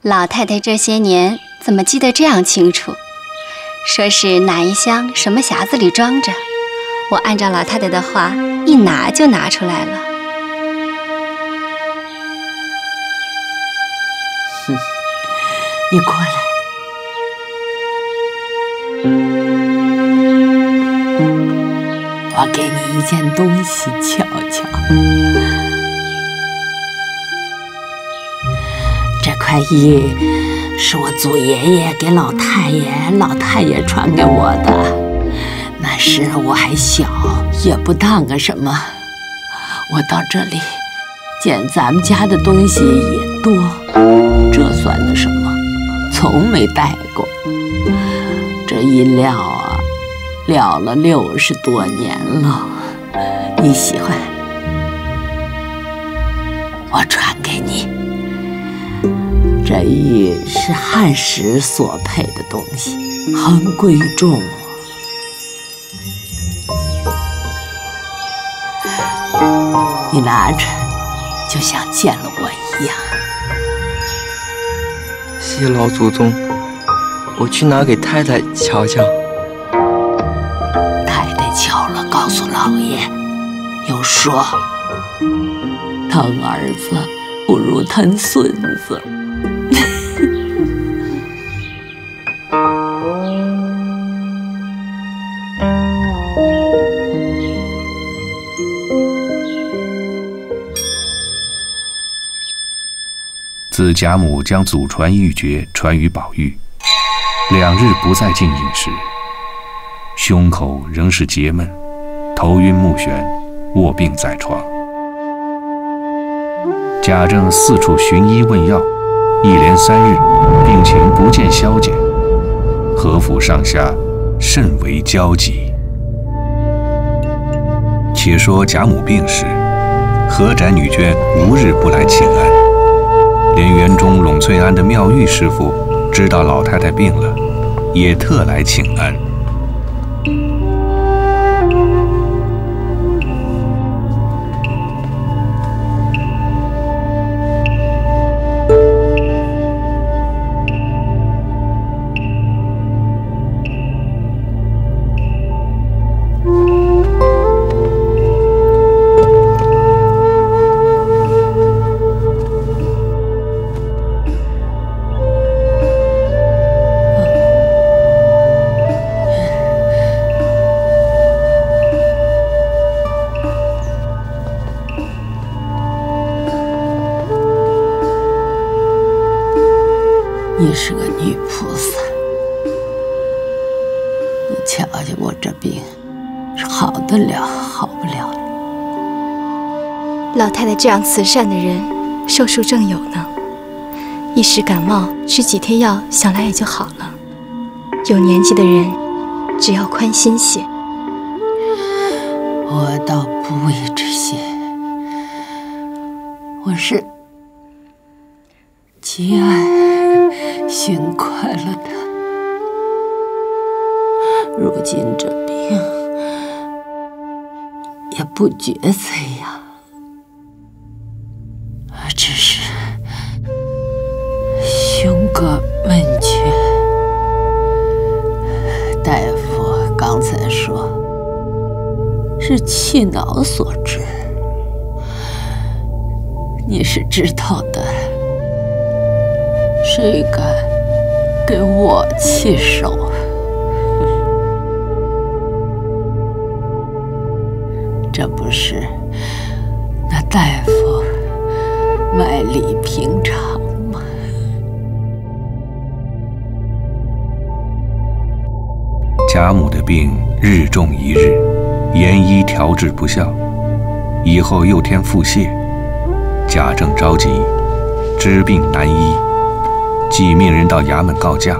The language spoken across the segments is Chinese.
老太太这些年怎么记得这样清楚？说是哪一箱什么匣子里装着，我按照老太太的话一拿就拿出来了。哼，你过来。我给你一件东西瞧瞧。这块玉是我祖爷爷给老太爷传给我的。那时我还小，也不当个什么。我到这里见咱们家的东西也多，这算得什么？从没带过。这一撂啊，撂了60多年了。你喜欢，我传给你。这玉是汉时所配的东西，很贵重。你拿着，就像见了我一样。谢老祖宗，我去拿给太太瞧瞧。太太瞧了，告诉老爷，又说疼儿子不如疼孙子。自贾母将祖传玉诀传于宝玉，2日不再进饮食，胸口仍是结闷，头晕目眩，卧病在床。贾政四处寻医问药，一连3日，病情不见消减，何府上下甚为焦急。且说贾母病时，何宅女眷无日不来请安。连园中栊翠庵的妙玉师傅知道老太太病了，也特来请安。你是个女菩萨，你瞧瞧我这病，是好得了，好不了了。老太太这样慈善的人，寿数正有呢。一时感冒，吃几天药，想来也就好了。有年纪的人，只要宽心些。我倒不为这些，我是极爱寻快乐的。如今这病也不觉怎样，只是胸膈闷缺。大夫刚才说是气恼所致，你是知道的，谁敢给我气手？这不是那大夫卖礼平常吗？贾母的病日重一日，严医调治不效，以后又添腹泻，贾政着急，知病难医，即命人到衙门告假，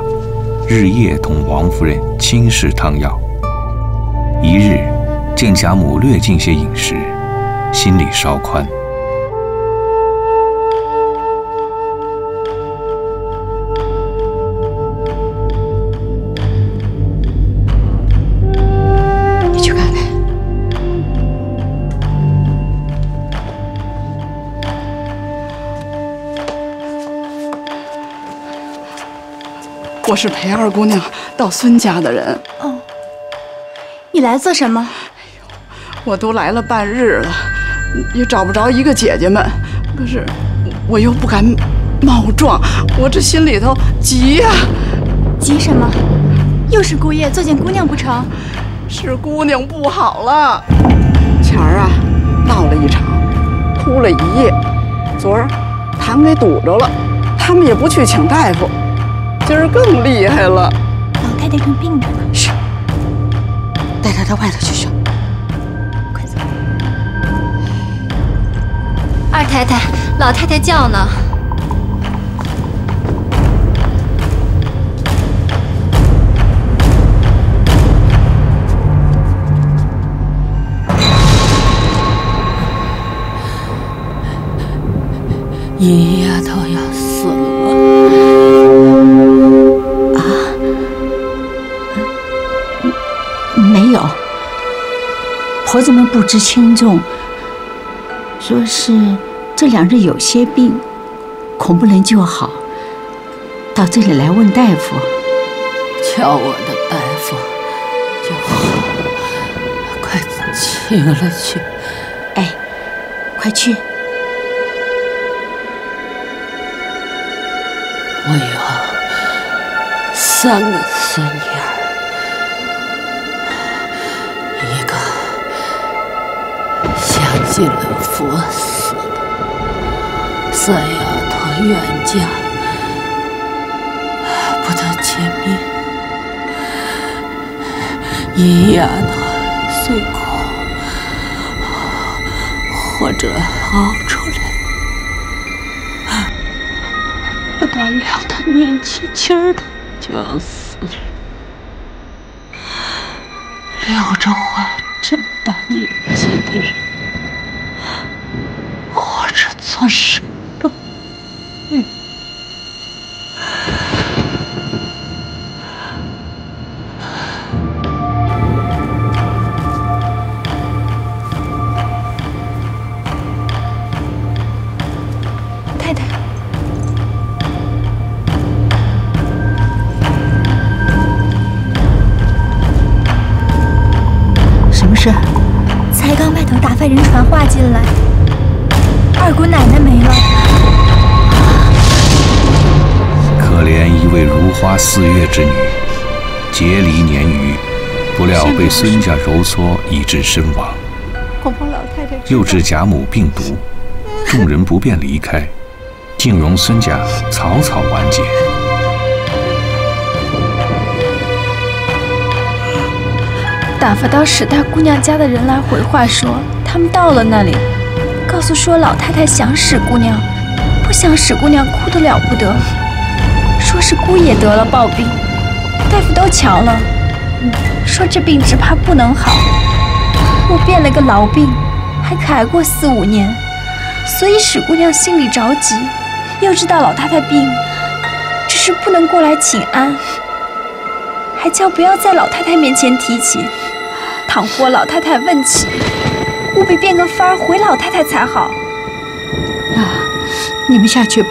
日夜同王夫人亲试汤药。一日见贾母略进些饮食，心里稍宽。你去看看。我是陪二姑娘到孙家的人。哦，你来做什么？我都来了半日了，也找不着一个姐姐们，可是我又不敢冒撞，我这心里头急呀。急什么？又是姑爷作践姑娘不成？是姑娘不好了，前儿啊闹了一场，哭了一夜，昨儿痰给堵着了，他们也不去请大夫，今儿更厉害了。老太太正病着呢。是，带她到外头去说。快走。二太太，老太太叫呢。银丫头要死了啊？没有，婆子们不知轻重，说是这两日有些病，恐不能救好，到这里来问大夫。叫我的大夫就好，快请了去。哎，快去。我有3个孙女儿，一个享尽了福死了，3丫头远嫁，不得见面，一丫头虽苦，或者熬出来。不大了，他年轻轻的就要死了，留着我这大年纪的人，活着做什么？太太。什么事？才刚外头打发人传话进来，二姑奶奶没了。可怜一位如花似月之女，结离年余，不料被孙家揉搓，以致身亡。恐怕老太太又致贾母病毒，众人不便离开，竟容孙家草草完结。打发到史大姑娘家的人来回话说，他们到了那里，告诉说老太太想史姑娘，不想史姑娘哭得了不得，说是姑爷得了暴病，大夫都瞧了，说这病只怕不能好，莫变了个痨病，还可挨过4、5年，所以史姑娘心里着急，又知道老太太病，只是不能过来请安，还叫不要在老太太面前提起。倘或老太太问起，务必变个法儿回老太太才好。啊，你们下去吧。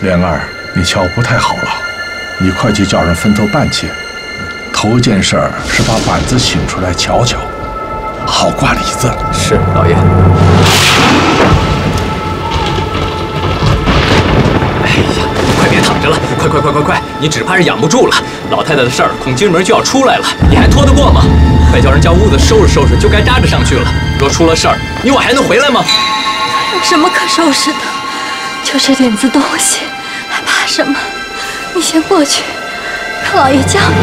莲儿，你瞧不太好了，你快去叫人分头办去。头件事儿是把板子请出来瞧瞧，好挂里子。是老爷。哎呀，快别躺着了，快！你只怕是养不住了。老太太的事儿，恐今门就要出来了，你还拖得过吗？快叫人将屋子收拾，就该扎着上去了。若出了事儿，你我还能回来吗？有什么可收拾的？就这点子东西，还怕什么？你先过去，让老爷叫你，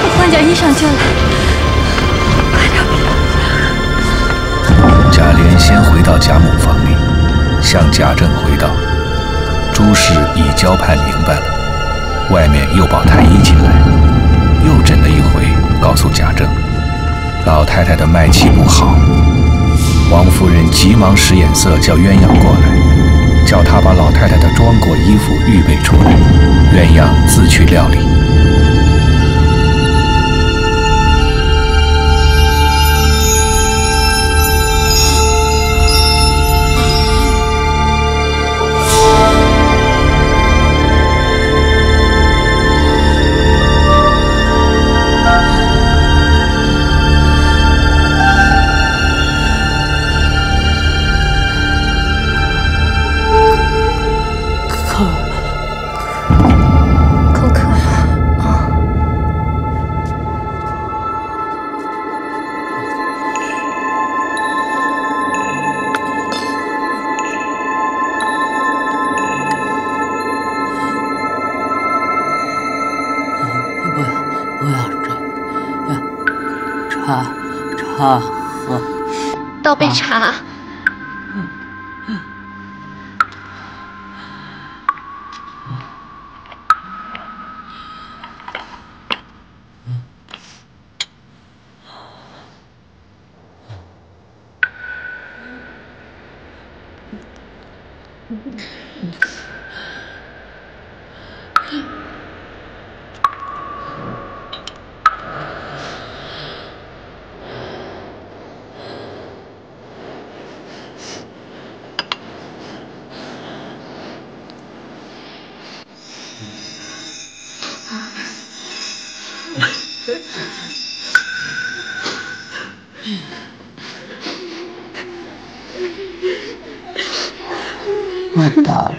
我换件衣裳就来。快点！贾琏先回到贾母房里，向贾政回道：诸事已交判明白了，外面又保太医进来，又诊了一回，告诉贾政，老太太的脉气不好。王夫人急忙使眼色叫鸳鸯过来，叫他把老太太的装裹衣服预备出来，鸳鸯自去料理。喝。倒杯茶。我大了，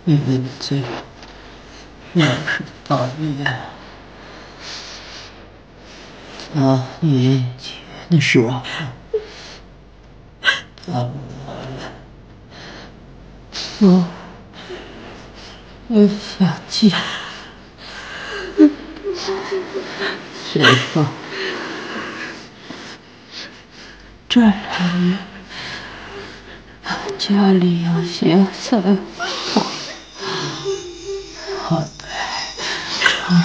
你们这要是大爷，大爷节的时候，怎么了？我想家，谁说这2月家里有些财货，好歹出了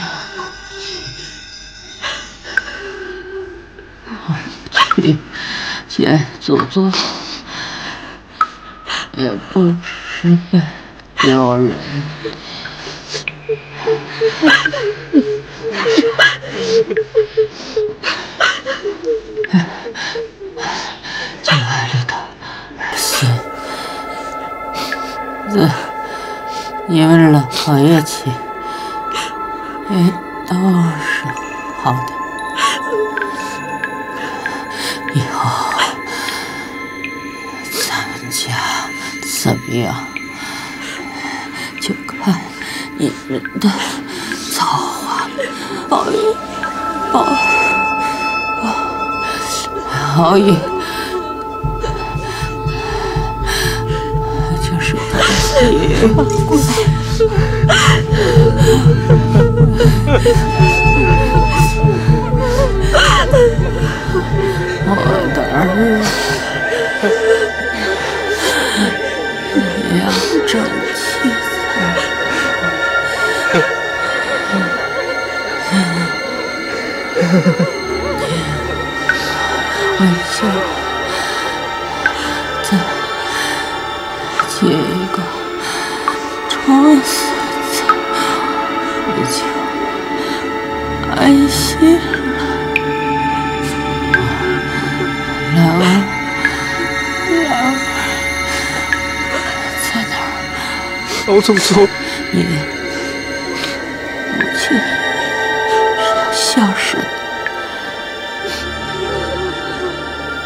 口气，见祖宗也不是个丢人。家里的儿孙子，你们老爷亲也都是好的。以后咱们家怎么样，就看你们的造化了。熬夜就是他的习惯。我的儿子，你要争气我就再结一个长死子，我就安心了。兰儿在哪儿？老祖宗，你母亲是孝顺的。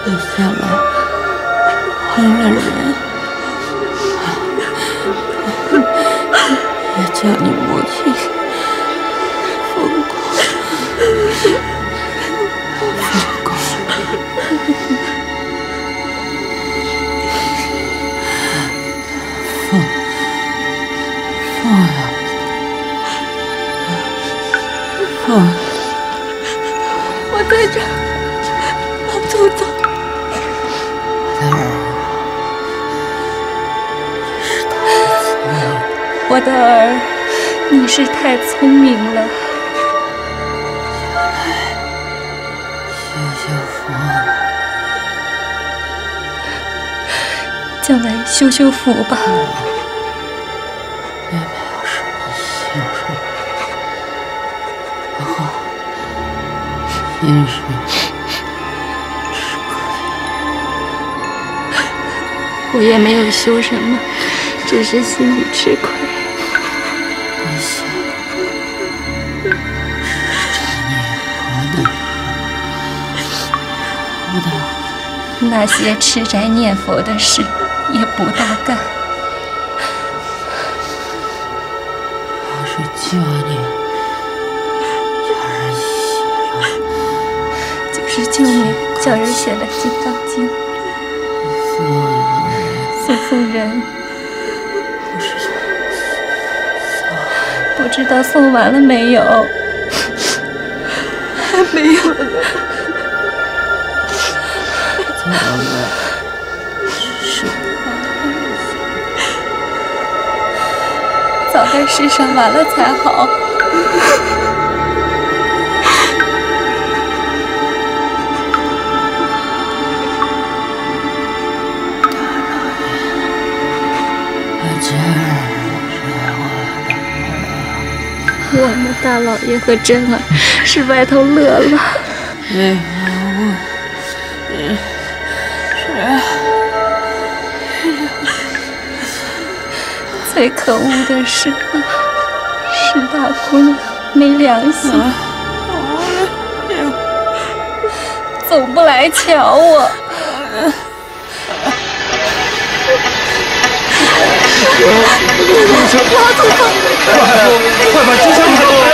你下来还了人，也叫你母亲风光，我在这儿，老祖宗。我的儿，你是太聪明了。将来修修福吧。也没有什么修什么，然后心是吃亏。我也没有修什么，只是心里吃亏。那些那些吃斋念佛的事也不大干。我是叫你叫人写了，就是救你叫人写了《金刚经》。宋夫人，不知道送完了没有？还没有呢。早在世上完了才好。我们大老爷和珍儿是外头乐了。最可恶的是，大姑娘没良心，总不来瞧我。老祖宗，快把机枪拿过来！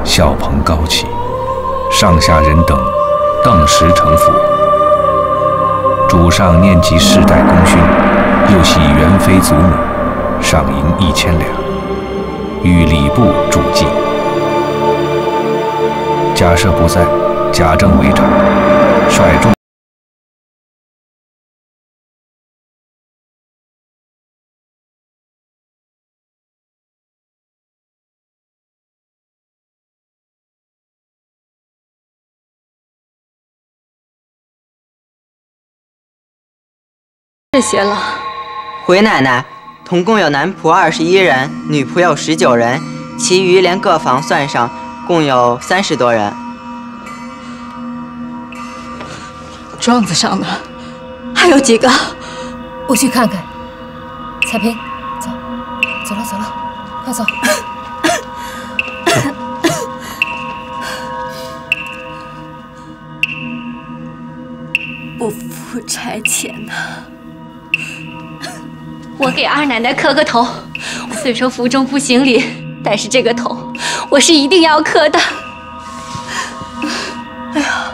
孝棚高起，上下人等登时成府。主上念及世代功勋，又系元妃祖母，赏银1000两，与礼部主祭。贾赦不在，贾政为长，率众。这些了。回奶奶，统共有男仆21人，女仆有19人，其余连各房算上，共有30多人。状子上呢？还有几个？我去看看。彩萍，走了，快走。不付差钱呐！我给二奶奶磕个头。虽说府中不行礼，但是这个头我是一定要磕的。哎呀，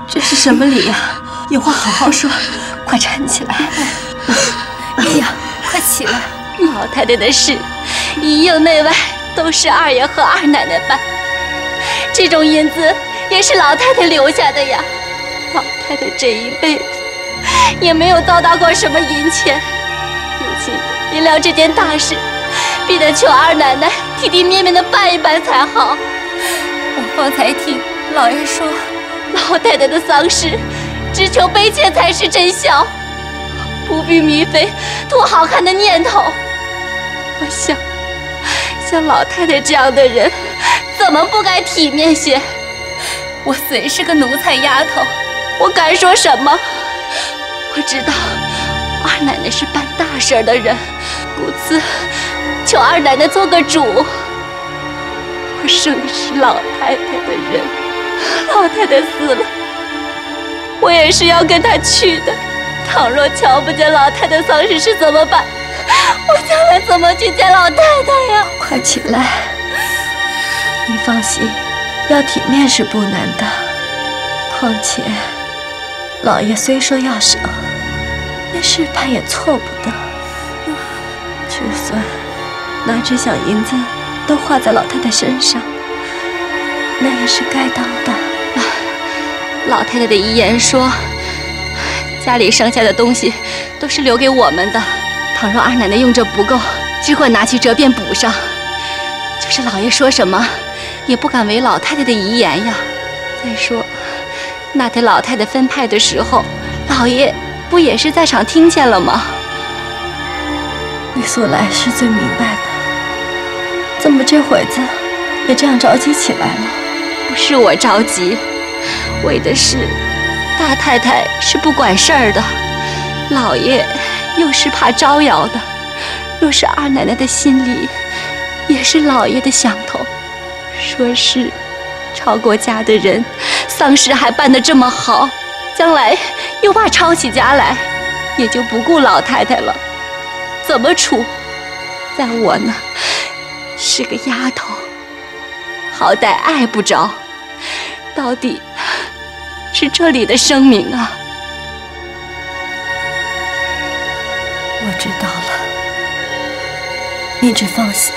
这是什么礼呀？有话好好说，快站起来。哎呀，快起来！老太太的事，一应内外都是二爷和二奶奶办。这种银子也是老太太留下的呀。老太太这一辈子也没有糟蹋过什么银钱，如今临了这件大事，必得求二奶奶体体面面的办一办才好。方才听老爷说，老太太的丧事，只求悲切才是真孝，不必迷飞图好看的念头。我想，像老太太这样的人，怎么不该体面些？我虽是个奴才丫头，我敢说什么？我知道二奶奶是办大事的人，故此求二奶奶做个主。我生是老太太的人，老太太死了，我也是要跟她去的。倘若瞧不见老太太丧事是怎么办？我将来怎么去见老太太呀？快起来！你放心，要体面是不难的。况且，老爷虽说要舍，那事怕也错不得。就算拿这小银子都花在老太太身上，那也是该当的。老太太的遗言说，家里剩下的东西都是留给我们的。倘若二奶奶用着不够，只管拿去折变补上。就是老爷说什么，也不敢违老太太的遗言呀。再说，那天老太太分派的时候，老爷不也是在场听见了吗？你素来是最明白的，怎么这会子也这样着急起来了？不是我着急，为的是大太太是不管事儿的，老爷又是怕招摇的。若是二奶奶的心里也是老爷的想头，说是抄过家的人，丧事还办得这么好，将来又怕抄起家来，也就不顾老太太了。怎么处？在我呢，是个丫头，好歹碍不着，到底是这里的声名啊。我知道了，你只放心，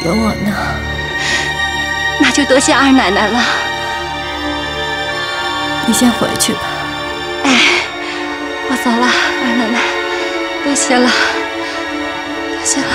有我呢。那就多谢二奶奶了。你先回去吧。哎，我走了，二奶奶，多谢了，多谢了。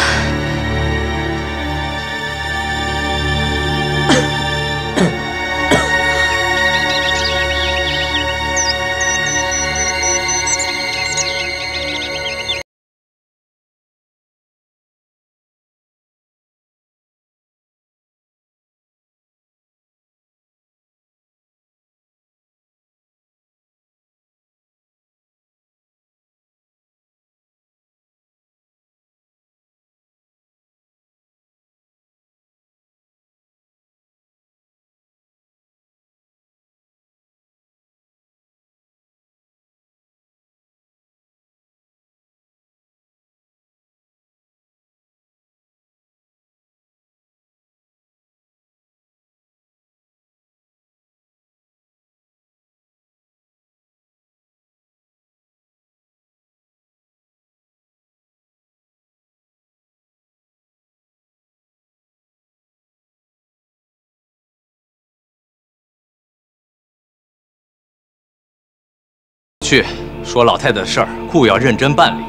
去说老太太的事儿，故要认真办理。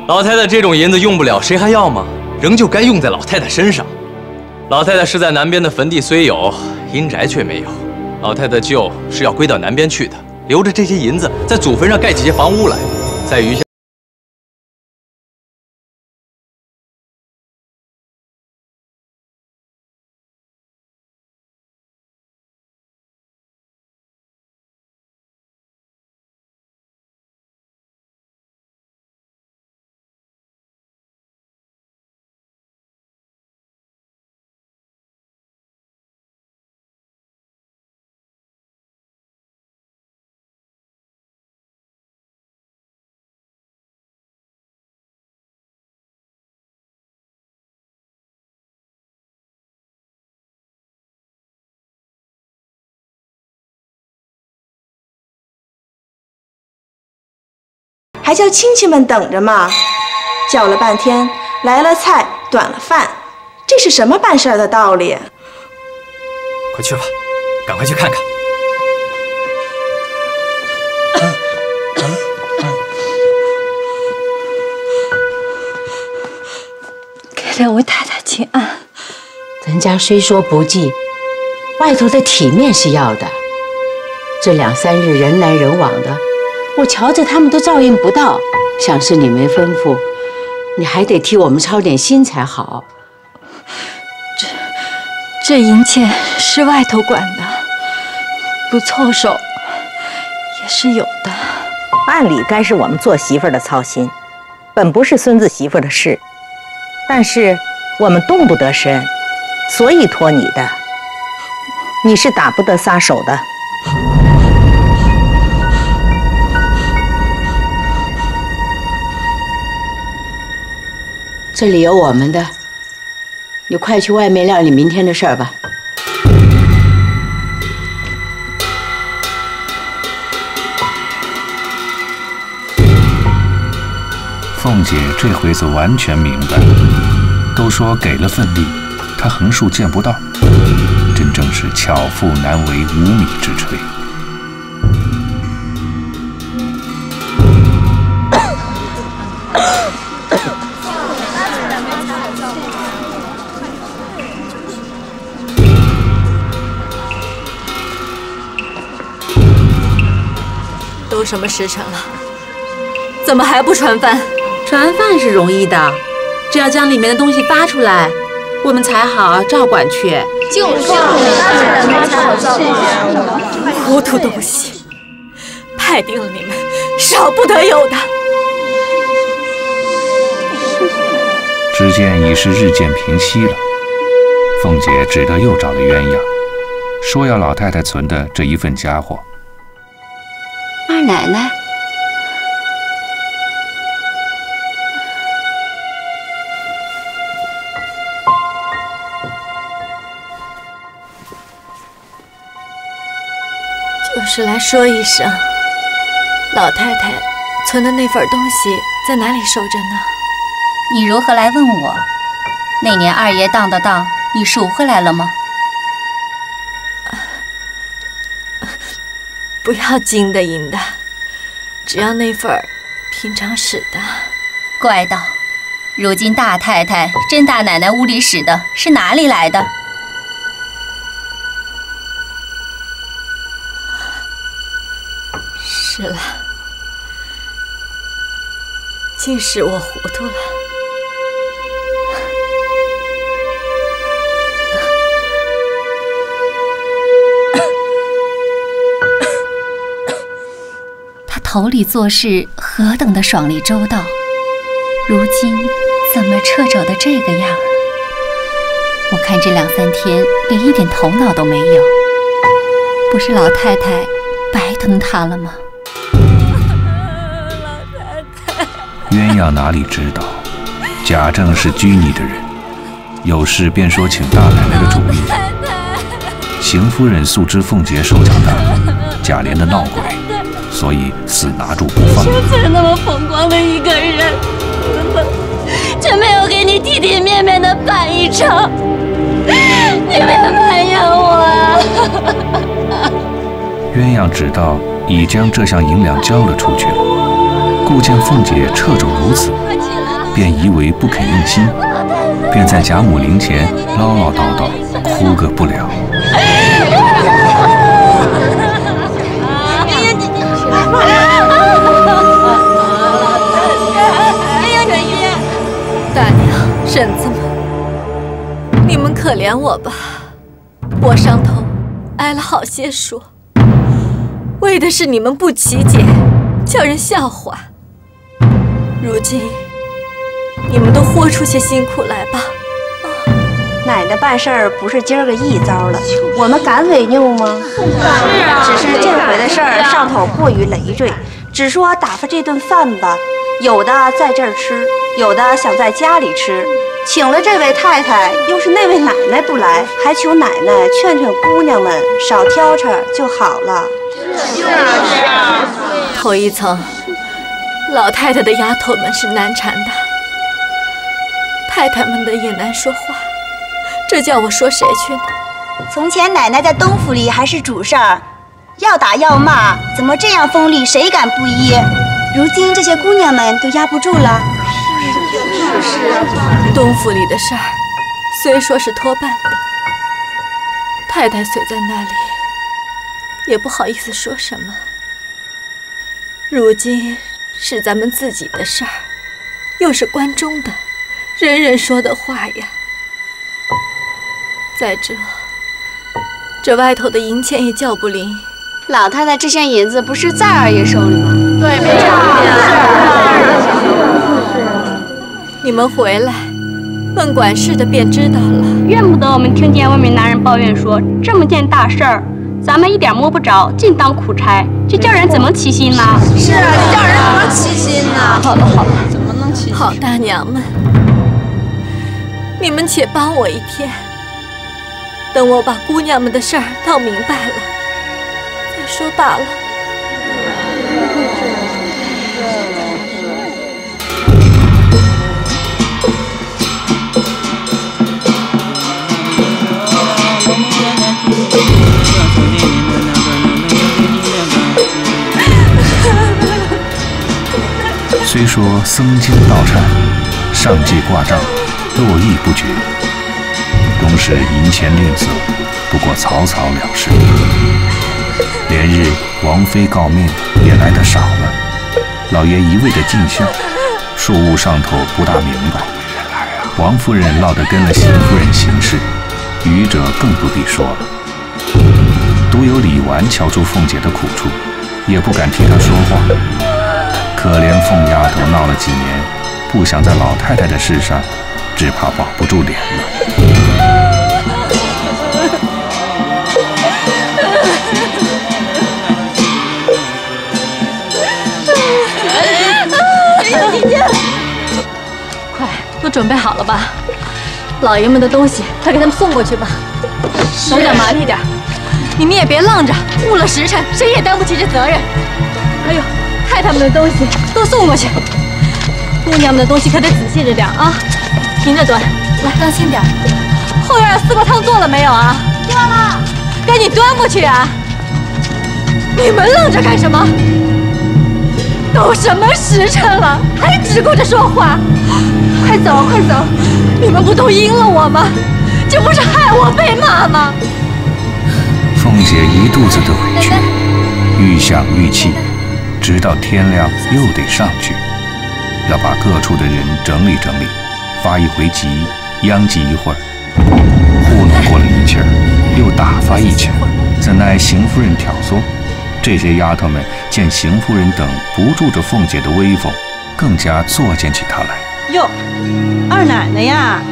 老太太这种银子用不了，谁还要吗？仍旧该用在老太太身上。老太太是在南边的坟地虽有，阴宅却没有。老太太就是要归到南边去的，留着这些银子，在祖坟上盖起些房屋来，在余下。还叫亲戚们等着吗？叫了半天，来了菜，短了饭，这是什么办事的道理？快去吧，赶快去看看。给两位太太请安。咱家虽说不济，外头的体面是要的，这2、3日人来人往的，我瞧着他们都照应不到。想是你没吩咐，你还得替我们操点心才好。这银钱是外头管的，不凑手也是有的。按理该是我们做媳妇儿的操心，本不是孙子媳妇儿的事，但是我们动不得身，所以托你的。你是打不得撒手的。这里有我们的，你快去外面料理明天的事儿吧。凤姐这回子完全明白，都说给了份力，她横竖见不到，真正是巧妇难为无米之炊。都什么时辰了，怎么还不传饭？传饭是容易的，只要将里面的东西发出来，我们才好照管去。就是糊涂东西，派定了你们，少不得有的。只见已是日渐平息了，凤姐只得又找了鸳鸯，说要老太太存的这一份家伙。二奶奶，就是来说一声，老太太存的那份东西在哪里收着呢？你如何来问我？那年二爷当的当，你赎回来了吗？不要金的银的，只要那份平常使的。怪道，如今大太太、甄大奶奶屋里使的是哪里来的？是了，竟是我糊涂了。头里做事何等的爽利周到，如今怎么掣肘的这个样了？我看这2、3天连一点头脑都没有，不是老太太白疼他了吗？鸳鸯哪里知道，贾政是拘泥的人，有事便说请大奶奶的主意。邢夫人素知凤姐手脚大，贾琏的闹鬼，所以死拿住不放。就那么风光的一个人，却没有给你体体面面的办一场，你别埋怨我啊！鸳鸯知道已将这项银两交了出去了，故见凤姐掣肘如此，便疑为不肯用心，便在贾母灵前唠唠叨叨，哭个不了。大娘、婶子们，你们可怜我吧，我上头挨了好些说，为的是你们不起解，叫人笑话。如今你们都豁出些辛苦来吧。奶奶办事儿不是今儿个一遭了，我们敢违拗吗？是啊，只是这回的事儿上头过于累赘，只说打发这顿饭吧，有的在这儿吃，有的想在家里吃。请了这位太太，又是那位奶奶不来，还求奶奶劝劝姑娘们少挑搿就好了。是啊。头一层，老太太的丫头们是难缠的，太太们的也难说话，这叫我说谁去呢？从前奶奶在东府里还是主事儿，要打要骂，怎么这样锋利，谁敢不依？如今这些姑娘们都压不住了。东府里的事儿虽说是托办的，太太太随在那里，也不好意思说什么。如今是咱们自己的事儿，又是关中的，人人说的话呀。再者，这外头的银钱也叫不灵。老太太这些银子不是在二爷手里吗？对，没错。你们回来问管事的便知道了。怨不得我们听见外面男人抱怨说，这么件大事儿，咱们一点摸不着，尽当苦差，这叫人怎么齐心呢？是啊，这叫人怎么齐心呢？好了，怎么能齐心？好大娘们，你们且帮我一天，等我把姑娘们的事儿闹明白了再说罢了。虽说僧经道忏，上界挂账，络绎不绝，终是银钱吝啬，不过草草了事。连日王妃告命也来得少了，老爷一味的尽孝，庶务上头不大明白。王夫人落得跟了邢夫人行事，余者更不必说了。独有李纨瞧出凤姐的苦处，也不敢替她说话。可怜凤丫头闹了几年，不想在老太太的事上，只怕保不住脸了。快，都准备好了吧？老爷们的东西，快给他们送过去吧。手脚麻利点，你们也别愣着，误了时辰，谁也担不起这责任。还有，太太们的东西都送过去，姑娘们的东西可得仔细着点啊，平着端，来，当心点。后院丝瓜汤做了没有啊？做了，赶紧端过去啊！你们愣着干什么？都什么时辰了，还只顾着说话？快走，快走！你们不都应了我吗？这不是害我被骂吗？凤姐一肚子的委屈，愈想愈气，直到天亮又得上去，要把各处的人整理整理，发一回急，央记一会儿，糊弄过了一气儿，又打发一气儿，怎奈邢夫人挑唆。这些丫头们见邢夫人等不住着凤姐的威风，更加作践起她来。哟，二奶奶呀，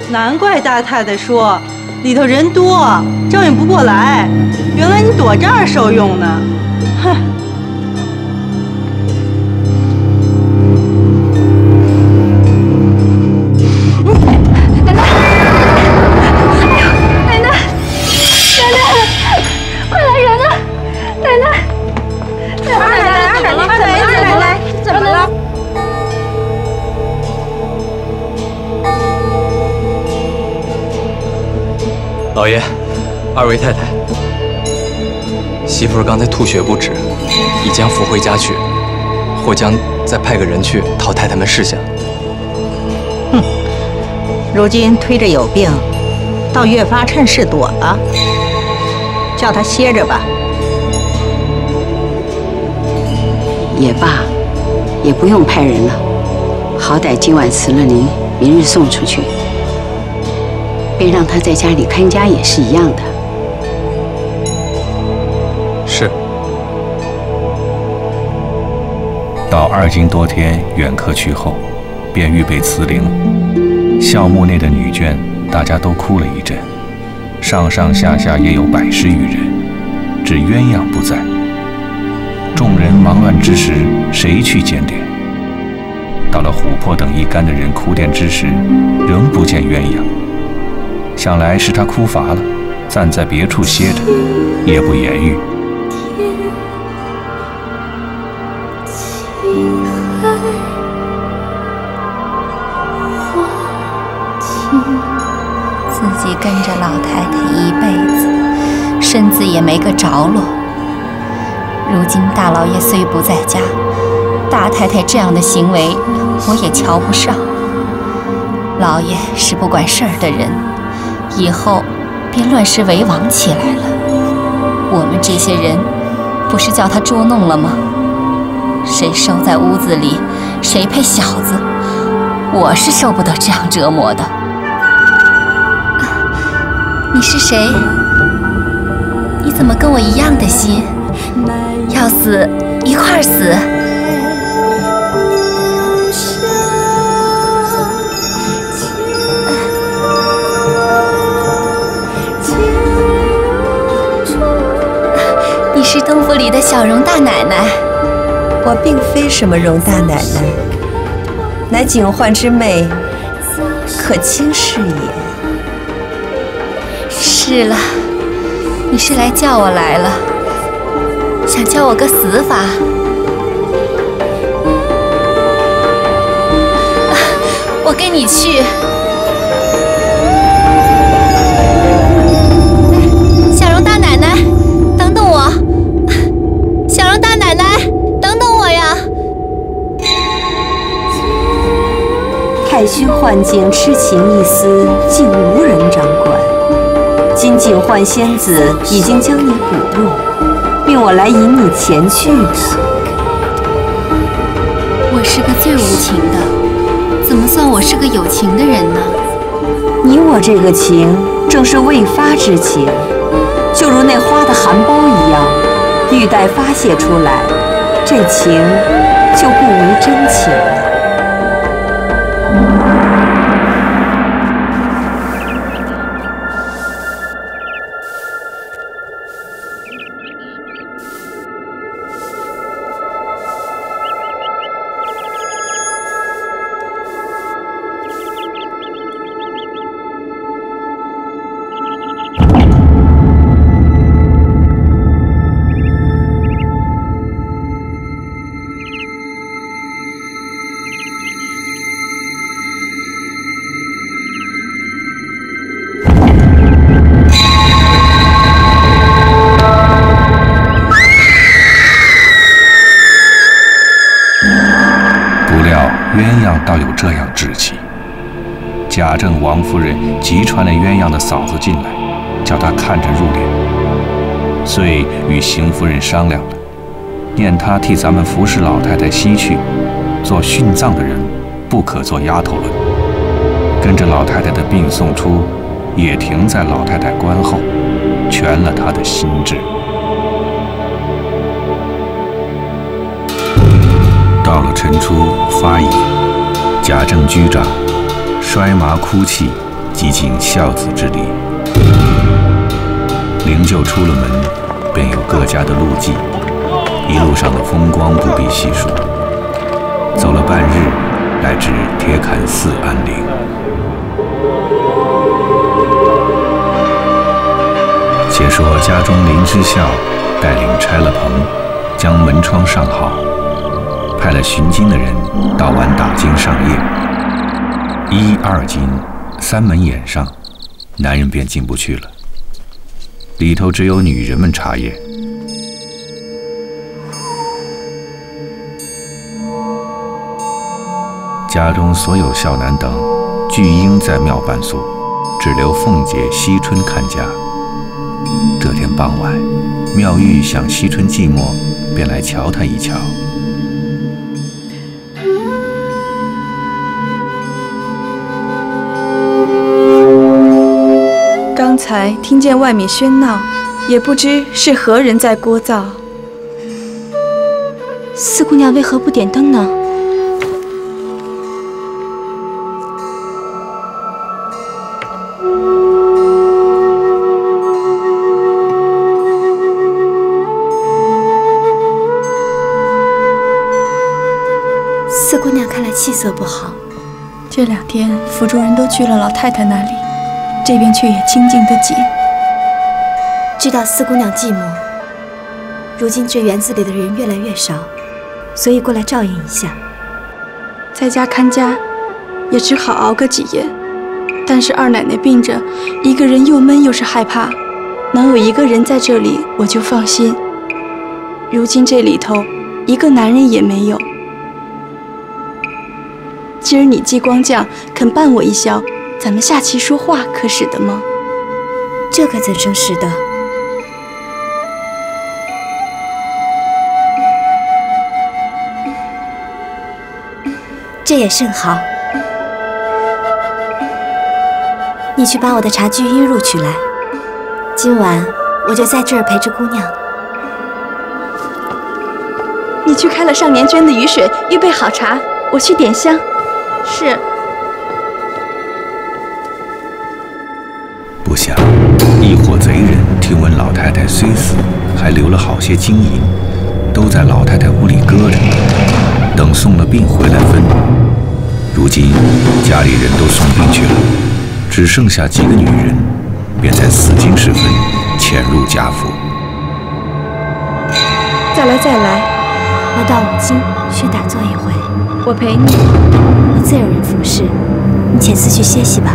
难怪大太太说里头人多，照应不过来。原来你躲这儿受用呢，哼！奶奶，奶奶，奶奶，快来人啊！奶奶，二奶奶，怎么了？老爷，二位太太，媳妇儿刚才吐血不止，已将扶回家去，或将再派个人去讨太太们示下。哼，如今推着有病，倒越发趁势躲了，叫他歇着吧。也罢，也不用派人了，好歹今晚辞了灵，明日送出去，便让他在家里看家也是一样的。是。到2斤多天远客去后，便预备辞灵。校墓内的女眷，大家都哭了一阵，上上下下也有100余人，只鸳鸯不在。众人忙乱之时，谁去检点？到了琥珀等一干的人哭奠之时，仍不见鸳鸯。想来是他哭乏了，暂在别处歇着，也不言语。自己跟着老太太一辈子，身子也没个着落。如今大老爷虽不在家，大太太这样的行为，我也瞧不上。老爷是不管事儿的人，以后便乱世为王起来了。我们这些人不是叫他捉弄了吗？谁收在屋子里，谁配小子。我是受不得这样折磨的。你是谁？你怎么跟我一样的心？要死一块儿死。你是东府里的小荣大奶奶。我并非什么荣大奶奶，乃景焕之妹，可卿是也。是了，你是来叫我来了，想教我个死法。我跟你去。小荣大奶奶，等等我！小荣大奶奶，等等我呀！太虚幻境痴情一丝，竟无人掌管。今景焕仙子已经将你捕入，命我来引你前去的。我是个最无情的，怎么算我是个有情的人呢？你我这个情，正是未发之情，就如那花的含苞一样，欲待发泄出来，这情就不为真情了。倒有这样志气。贾政王夫人急传了鸳鸯的嫂子进来，叫她看着入殓，遂与邢夫人商量了，念她替咱们服侍老太太西去，做殉葬的人不可做丫头论，跟着老太太的病送出，也停在老太太棺后，全了她的心志。到了晨初发仪，贾政居长，摔麻哭泣，即尽孝子之礼。灵柩出了门，便有各家的路祭，一路上的风光不必细数。走了半日，来至铁槛寺安灵。且说家中林之孝带领拆了棚，将门窗上好，派了巡经的人到晚打更上夜。1、2更3门掩上，男人便进不去了，里头只有女人们查验。家中所有孝男等俱应在庙伴宿，只留凤姐、惜春看家。这天傍晚，妙玉想惜春寂寞，便来瞧她一瞧。刚才听见外面喧闹，也不知是何人在聒噪。四姑娘为何不点灯呢？四姑娘看来气色不好。这2天府中人都去了老太太那里，这边却也清静得紧。知道四姑娘寂寞，如今这园子里的人越来越少，所以过来照应一下。在家看家，也只好熬个几夜。但是二奶奶病着，一个人又闷又是害怕，能有一个人在这里，我就放心。如今这里头一个男人也没有。今儿你继光将肯伴我一宵，咱们下棋说话可使得吗？这可怎生使得？这也甚好。你去把我的茶具熨入取来，今晚我就在这儿陪着姑娘。你去开了上年捐的雨水，预备好茶，我去点香。是。不想，一伙贼人听闻老太太虽死，还留了好些金银，都在老太太屋里搁着，等送了殡回来分。如今家里人都送殡去了，只剩下几个女人，便在死经时分潜入贾府。再来，再来，我到5更去打坐一回。我陪你。我自有人服侍，你且自去歇息吧。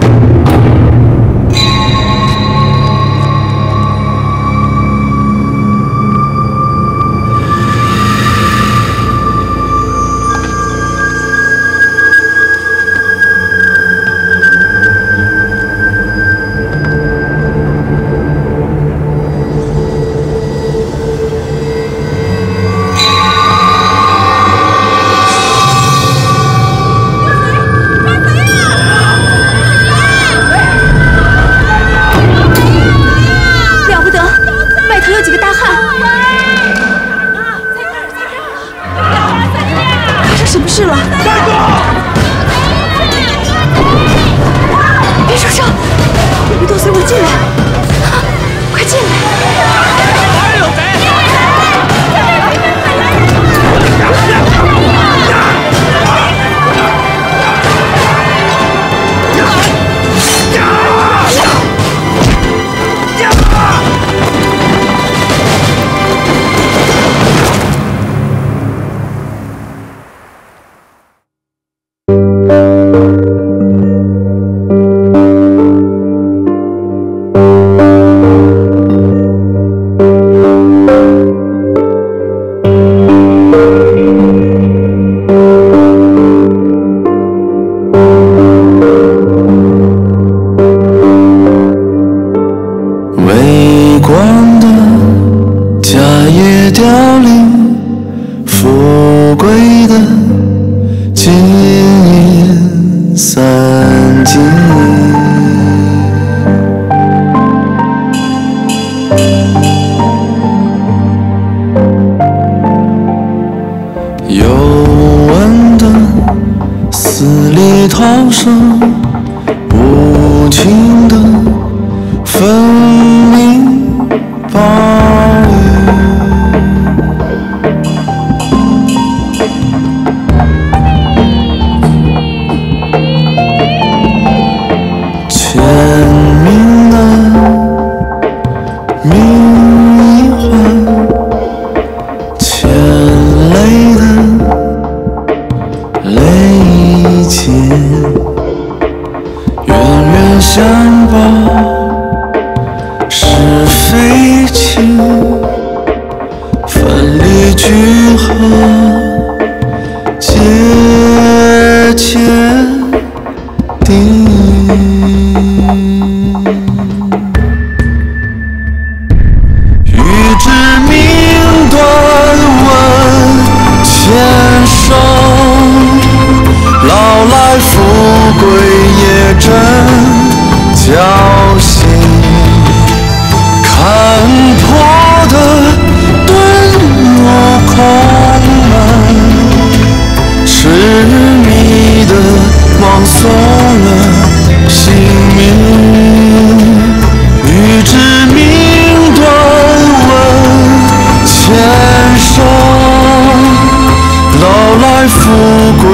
富贵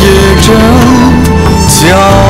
也真骄傲。